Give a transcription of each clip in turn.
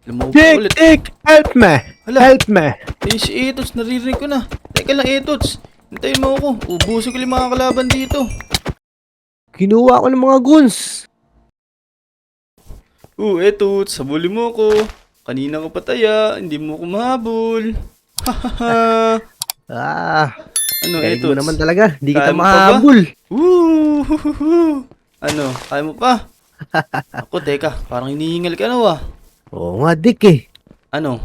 Lumupa Dick, ulit. Dick, help me! Hala. Help me! Eh, si Etots, naririnig ko na. Teka lang, Etots. Hintayin mo ako. Ubusin ko yung mga kalaban dito. Kinuha ko ng mga goons. Etots, habulin mo ako. Kanina ka pataya, hindi mo ako mahabol. Hahaha. Ah, Ano, galing mo Etots? naman talaga. Di Kaya kita mo pa ba? mahabol. Woo! Ano, kaya mo pa? Ako, teka, parang hinihingal ka na Oo nga, Dick eh. Ano?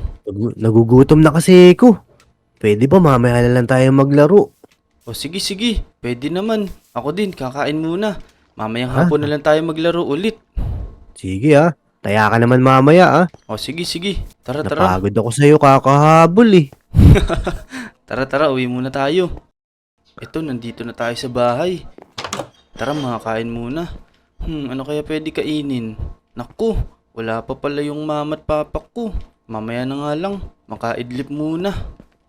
Nagugutom na kasi ko. Pwede ba mamaya na lang tayo maglaro? O sige, sige. Pwede naman. Ako din, kakain muna. Mamayang Ha? hapon na lang tayo maglaro ulit. Sige ah. Taya ka naman mamaya ah. O sige, sige. Tara, tara. Napagod ako sa'yo kakahabol eh. Tara, tara. Uwi muna tayo. Ito, nandito na tayo sa bahay. Tara, makakain muna. Ano kaya pwede kainin? Naku, wala pa pala yung mama at papa ko. Mamaya na nga lang. Makaidlip muna.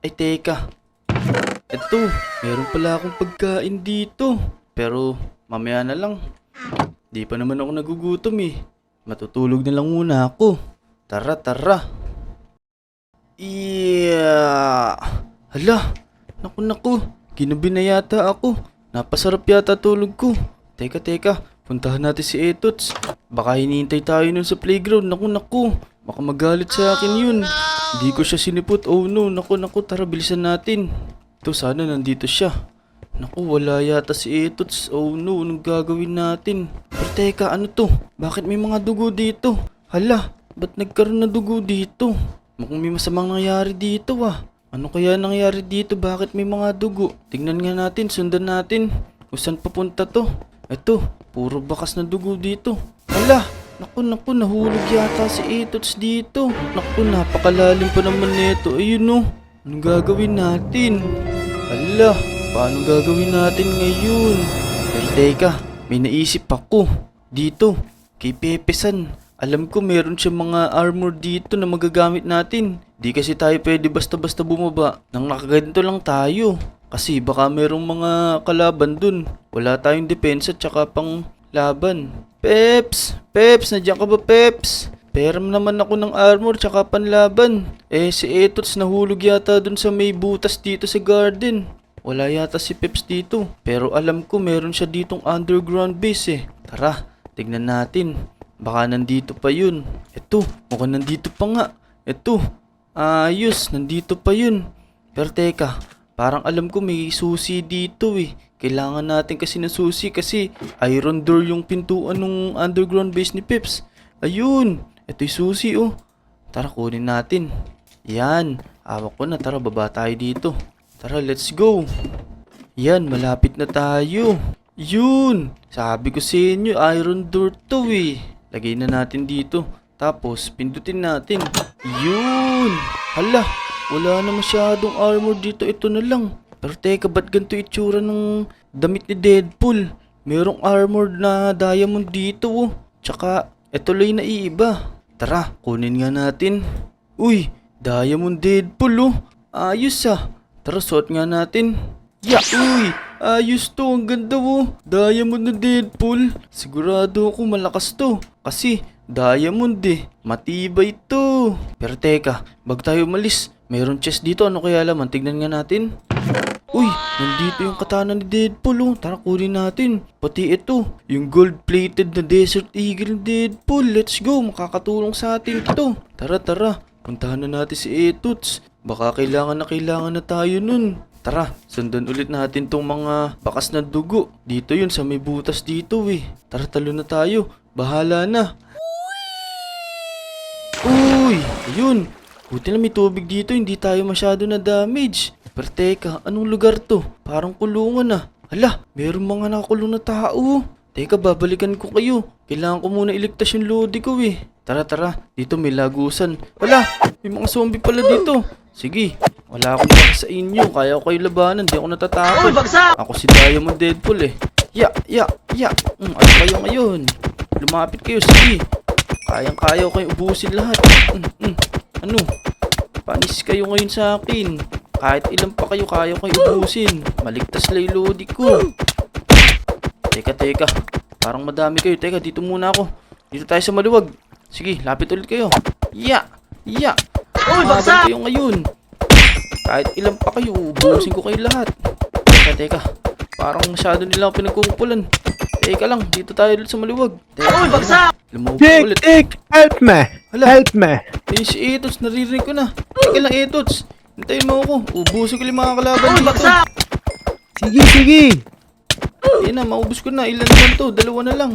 Ay, teka. Ito, meron pala akong pagkain dito. Pero, mamaya na lang. Di pa naman ako nagugutom eh. Matutulog na lang muna ako. Tara, tara. Hala, naku. Ginabi na yata ako. Napasarap yata tulog ko. Teka, puntahan natin si Etots. Baka hinihintay tayo nun sa playground. Naku. Baka magalit sa akin yun. Hindi ko siya sinipot. Oh no, naku. Tara, bilisan natin. Ito, sana nandito siya. Naku, wala yata si Etots. Oh no, anong gagawin natin? Pero teka, ano to? Bakit may mga dugo dito? Hala, ba't nagkaroon na dugo dito? Mukhang may masamang nangyari dito Ano kaya nangyari dito? Bakit may mga dugo? Tingnan nga natin, sundan natin. Kung saan papunta to? Eto, puro bakas na dugo dito. Hala, naku, nahulog yata si Etots dito. Naku, napakalalim pa naman nito. Ayun no, anong gagawin natin? Hala, paano gagawin natin ngayon? Pero teka, may naisip ako. Dito, kay Pepe San. Alam ko meron siya mga armor dito na magagamit natin. Di kasi tayo pwede basta-basta bumaba nang nakaganito lang tayo. Kasi baka merong mga kalaban dun. Wala tayong depensa tsaka pang laban. Peps, nandiyan ka ba Peps? Peram naman ako ng armor tsaka panlaban. Si Etots nahulog yata dun sa may butas dito sa garden. Wala yata si Peps dito. Pero alam ko meron siya ditong underground base Tara, tignan natin. Baka nandito pa yun. Eto, mukhang nandito pa nga. Eto, ayos, nandito pa yun. Pero teka, parang alam ko may susi dito Kailangan natin kasi ng susi kasi iron door yung pintuan ng underground base ni Peps. Ayun, eto yung susi Tara, kunin natin. Yan, hawak ko na. Tara, baba tayo dito. Tara, let's go. Yan, malapit na tayo. Yun, sabi ko sa inyo, iron door to Lagay na natin dito. Tapos, pindutin natin. Yun! Hala, wala na masyadong armor dito. Ito na lang. Pero teka, ba't ganito itsura ng damit ni Deadpool? Merong armor na diamond dito Tsaka, ito lang na iiba. Tara, kunin nga natin. Uy, diamond Deadpool Ayos Tara, suot nga natin. Uy, ayos to. Ang ganda Diamond na Deadpool. Sigurado ako malakas to. Kasi, diamond matibay to. Pero teka, bago tayo umalis, mayroon chest dito. Ano kaya laman? Tignan nga natin. Uy, nandito yung katana ni Deadpool Tara, kunin natin. Pati ito, yung gold-plated na Desert Eagle ni Deadpool. Let's go, makakatulong sa atin ito. Tara. Puntahan na natin si Etots. Baka kailangan na tayo nun. Tara, sundan ulit natin tong mga bakas na dugo. Dito yun, sa may butas dito Tara, talo na tayo. Bahala na. Uy, ayun. Buti na may tubig dito, hindi tayo masyado na damage. Pero teka, anong lugar to? Parang kulungan Hala, meron mga nakakulong na tao. Teka, babalikan ko kayo. Kailangan ko muna iligtas yung lodi ko Tara, dito may lagusan. Wala, may mga zombie pala dito. Sige, wala akong baka sa inyo. Kaya ko kayo labanan, di ako natatakot. Ako si Diamond Deadpool Ano kayo ngayon? Lumapit kayo, sige. Kayang-kaya ko kayo ubusin lahat. Ano? Panis kayo ngayon sa akin. Kahit ilan pa kayo, kaya ko kayo ubusin. Maligtas lang yung lodi ko. Teka. Parang madami kayo. Teka, dito muna ako. Dito tayo sa maluwag. Sige, lapit ulit kayo. Ya! Laban kayo ngayon. Kahit ilan pa kayo, ubusin ko kayo lahat. Teka. Parang masyado nila ako pinagkukupulan. Teka lang, dito tayo ulit sa maliwag. Teka, lumaw pa Dick, ulit. Dick, help me! Hala. Help me! Ayun si Etots, naririnig ko na. Teka lang, Etots. Hintayin mo ako. Ubusin ko yung mga kalaban dito. Sige, sige! Ayun na, maubos ko na. Ilan naman to? Dalawa na lang.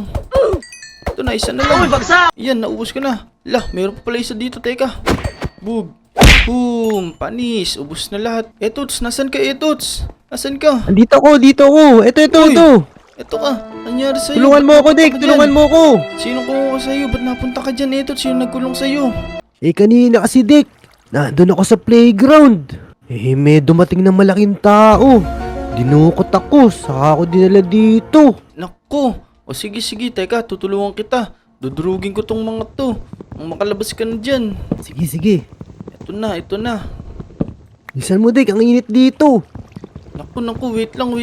Ito na, isa na lang. Yan, naubos ko na. Lah, meron pa pala isa dito. Teka. Boom. Boom. Panis. Ubos na lahat. Etots, nasan ka, Etots? Nasan ka? Dito ako, dito ako! Ito, Uy. ito! Ito ka. Nangyari sa'yo? Tulungan mo Ba't ako, Dick! napunta ka Tulungan dyan? mo ako! Sino kumuha sa'yo? Ba't napunta ka dyan, Etots? Sino nagkulong sa'yo? Eh, kanina kasi, Dick. Nandun ako sa playground. Eh, may dumating na malaking tao. Dinukot ako, saka ako dinala dito. Nako. O sige, teka. Tutulungan kita. Dudurugin ko tong mga to. Ang makalabas ka na dyan. Sige, sige. Ito na. Bilisan mo, Dick. Ang init dito. Naku. Wait lang.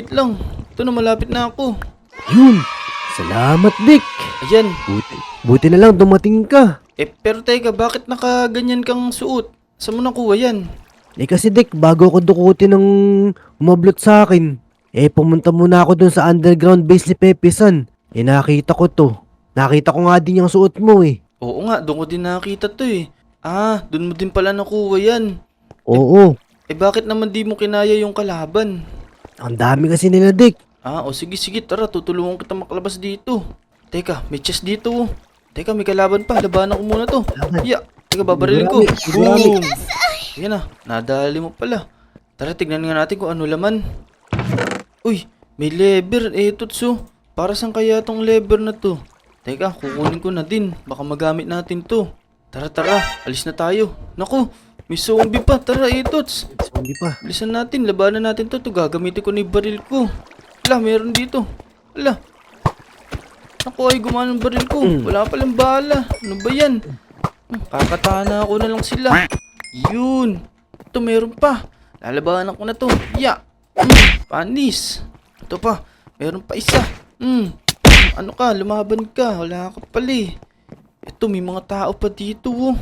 Ito na, malapit na ako. Yun. Salamat, Dick. Ayan. Buti na lang dumating ka. Pero teka, bakit nakaganyan kang suot? Saan mo nakuha yan? Eh kasi Dick, bago ako dukutin ng umablot sa akin, eh pumunta muna ako dun sa underground base ni Pepe San. Eh nakita ko to. Nakita ko nga din yung suot mo eh. Oo nga, doon ko din nakita to eh. Ah, doon mo din pala nakuha yan. Oo. Bakit naman di mo kinaya yung kalaban? Ang dami kasi nila Dick. Ah, o sige, tara, tutulungan kita makalabas dito. Teka, may chest dito. Teka, may kalaban pa. Labanan ko muna to. Laban. Yeah. Teka, babarilin ko. Marami. Boom! Yan na, nadali mo pala. Tara, tignan nga natin kung ano laman. Uy, may lever. Totso. Para saan kaya tong lever na to? Teka, kukunin ko na din. Baka magamit natin to. Tara, alis na tayo. Naku, may zombie pa. Tara, Tots. Zombie pa. Bilisan natin, labanan natin to. Gagamitin ko na yung baril ko. Ala, meron dito. Ala. Naku, ay gumana ng baril ko. Wala palang bala. Ano ba yan? Kakatana ako na lang sila. Yun. Ito, meron pa. Lalabanan ko na to. Ya. Panis. Ito pa. Meron pa isa. Ano ka? Lumaban ka. Wala ka pala eh. Ito, may mga tao pa dito oh.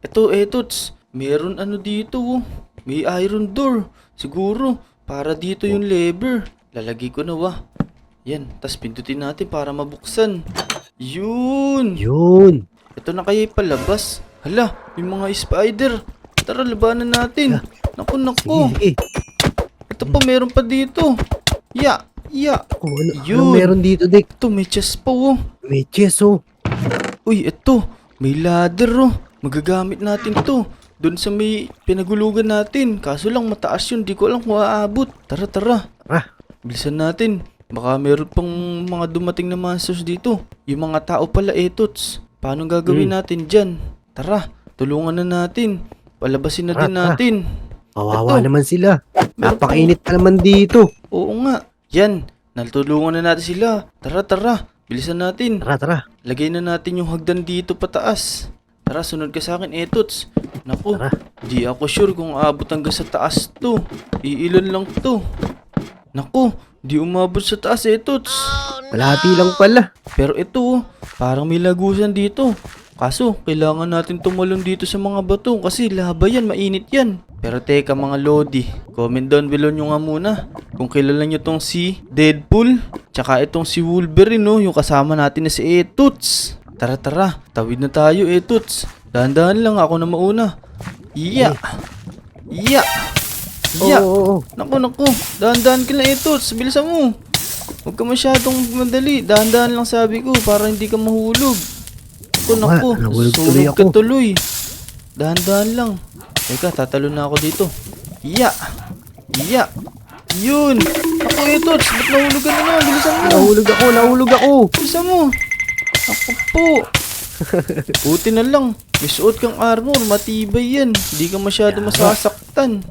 Ito, Tots. Meron ano dito oh. May iron door. Siguro, para dito yung lever. Lalagay ko na wah. Yan, tas pindutin natin para mabuksan. Yun! Yun. Ito na kaya palabas. Hala, may mga spider. Tara, labanan natin. Naku. Sige. Ito pa, meron pa dito. Ya. Oh, ano Yun. meron dito Dick? Ito, may chest pa oh. May chest oh. Uy, ito. May ladder oh. Magagamit natin to. Doon sa may pinagulugan natin. Kaso lang mataas yun. Di ko alam kung aabot. Tara. Bilisan natin. Baka meron pang mga dumating na monsters dito. Yung mga tao pala, Tots. Paano gagawin natin dyan? Tara, tulungan na natin. Palabasin na din Tara. natin. Kawawa Ito. naman sila. Meron Napakainit pa naman dito. Oo nga. Yan, natulungan na natin sila. Tara. Bilisan natin. Tara. Lagay na natin yung hagdan dito pataas. Tara, sunod ka sa akin, Tots. Naku, Tara. di ako sure kung aabot hanggang sa taas to. Iilan lang to. Naku, di umabot sa taas, Tots. Kalahati lang pala. Pero ito, parang may lagusan dito. Kaso, kailangan natin tumalon dito sa mga bato kasi laba yan, mainit yan. Pero teka mga Lodi, comment down below nyo nga muna kung kilala nyo tong si Deadpool, tsaka itong si Wolverine, no, yung kasama natin na si Etots. Tara, tawid na tayo, Etots. Dahan-dahan lang, ako na mauna. Ya! Oo. Naku, dahan-dahan ka na, Etots. Bilisan mo. Huwag ka masyadong madali. Dahan-dahan lang sabi ko para hindi ka mahulog. Naku, nahulog tuloy sunog ka ako. tuloy. Dahan-dahan lang. Teka, tatalo na ako dito. Ya! Yun! Ako, Etots. Ba't nahulog ka na naman? Bilisan mo. Nahulog ako. Bilisan mo. Ako po. Buti na lang. May suot kang armor. Matibay yan. Hindi ka masyado masasaktan.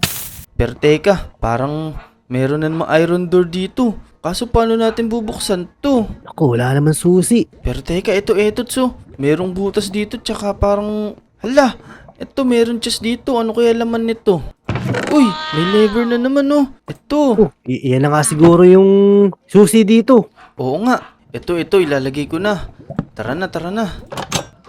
Pero teka, parang meron na namang iron door dito. Kaso paano natin bubuksan to? Ako, wala naman susi. Pero teka, ito so. Merong butas dito tsaka parang... Hala! Ito, meron chest dito. Ano kaya laman nito? Uy! May lever na naman oh. Ito. Oh, iyan na nga siguro yung susi dito. Oo nga. Ito, ilalagay ko na. Tara na.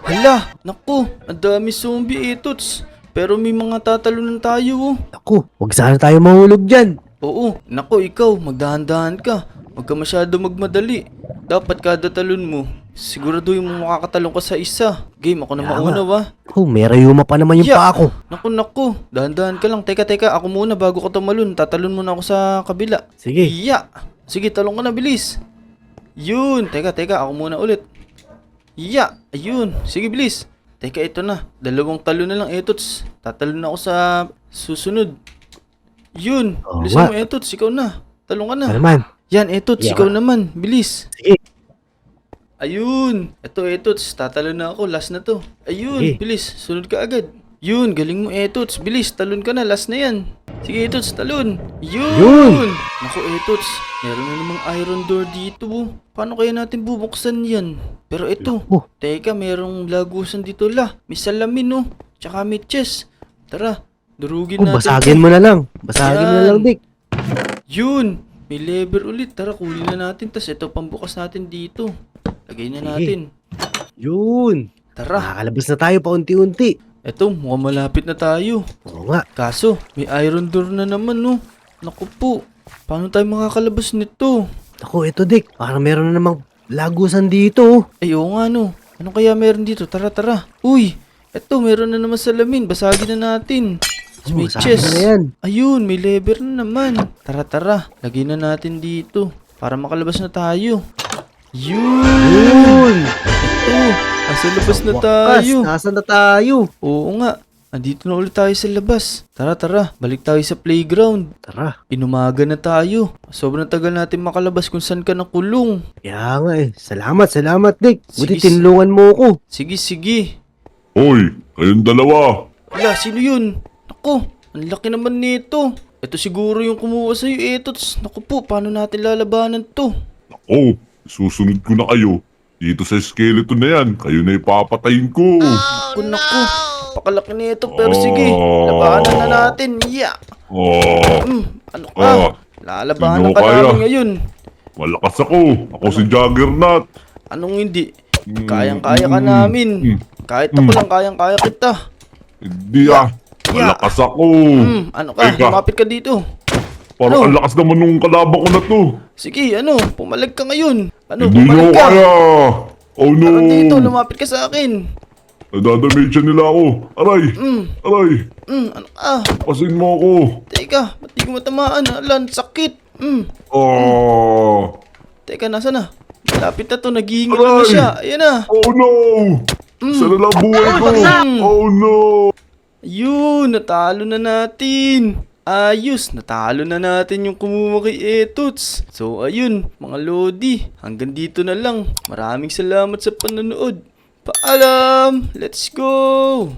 Hala, naku, ang dami zombie Etots. Pero may mga tatalunan tayo oh. Ako, wag sana tayo mahulog dyan. Oo, naku ikaw, magdahan-dahan ka. Huwag ka masyado magmadali. Dapat kada talon mo, siguraduhin mo makakatalon ka sa isa. Game, ako na Kaya mauna nga. ba? Oh, may rayuma pa naman yung Yeah. paa ko. Naku, dahan-dahan ka lang. Teka, ako muna bago ko tumalon. Tatalon muna ako sa kabila. Sige. Yeah! Sige, talon ka na, bilis. Yun, teka, ako muna ulit. Yeah, ayun. Sige, bilis. Teka, ito na. 2 talon na lang, Etots. Tatalon na ako sa susunod. Yun, Oo bilisan nga. mo, Etots. Ikaw na. Talon ka na. Ano naman? Yan, Etots. Yeah. Ikaw naman. Bilis. Sige. Ayun. Ito, Etots. Tatalon na ako. Last na to. Ayun, Sige. bilis. Sunod ka agad. Yun, galing mo, Etots. Bilis, talon ka na. Last na yan. Sige, Etots, talon. Yun! Yun. Naku, Etots. Meron na namang iron door dito. Oh. Paano kaya natin bubuksan yan? Pero ito. Oh. Teka, merong lagusan dito la. May salamin, oh. Tsaka may chest. Tara, durugin Oh, natin. basagin mo na lang. Basagin mo na Yan. lang, Dick. Yun! May lever ulit. Tara, kunin na natin. Tas ito, pambukas natin dito. Lagay na Sige. natin. Yun. Tara. Nakakalabas na tayo paunti-unti. Eto, mukhang malapit na tayo. Oo nga. Kaso, may iron door na naman, no. Naku po. Paano tayo makakalabas nito? Ako, ito, Dick. Parang meron na namang lagusan dito. Oh. Ay, oo nga, no. Ano kaya meron dito? Tara. Uy! Eto, meron na naman salamin. Basagin na natin. Tas may basagin chest. na yan. Ayun, may lever na naman. Tara. Lagay na natin dito. Para makalabas na tayo. Yun! Yun. Ito, nasa labas na Wakas, tayo. Nasaan na tayo? Oo nga. Andito na ulit tayo sa labas. Tara. Balik tayo sa playground. Tara. Inumaga na tayo. Sobrang tagal natin makalabas kung saan ka nakulong. Kaya nga eh. Salamat, Dick. Buti Sige. tinulungan mo ko. Sige. Hoy, kayong dalawa. Wala, sino yun? Naku, ang laki naman nito. Ito siguro yung kumuha sa'yo, Etots. Naku po, paano natin lalabanan to? Oh, susunod ko na kayo. Dito sa skeleton na yan, kayo na ipapatayin ko. Naku, pakalaki nito. Pero sige, labanan na natin. Yeah. Ah, Ano ka? Lalabanan sino ka kaya? namin ngayon. malakas ako. Ako si Juggernaut. Anong hindi? Kayang-kaya ka namin. Kahit ako lang, kayang-kaya kita. Hindi ah. Malakas ako. Ano ka? Teka. Lumapit ka dito. Parang ano? ang lakas naman nung kalaban ko na to. Sige, pumalag ka ngayon. Hindi pumalag nyo ka. kaya. Oh no. Tara dito, lumapit ka sa akin. Nadadamage siya nila ako. Aray. Aray. Ano ka? Pasin mo ako. Teka, ba't di ko matamaan? Alan, sakit. Ah. Teka, nasa na? Malapit na to, naghihingal na Aray. siya. Ayan na. Oh no. Sana lang buhay ko. Oh no. Ayun, natalo na natin. Ayos, natalo na natin yung kumuha kay Etots. So ayun, mga Lodi, hanggang dito na lang. Maraming salamat sa panonood. Paalam! Let's go!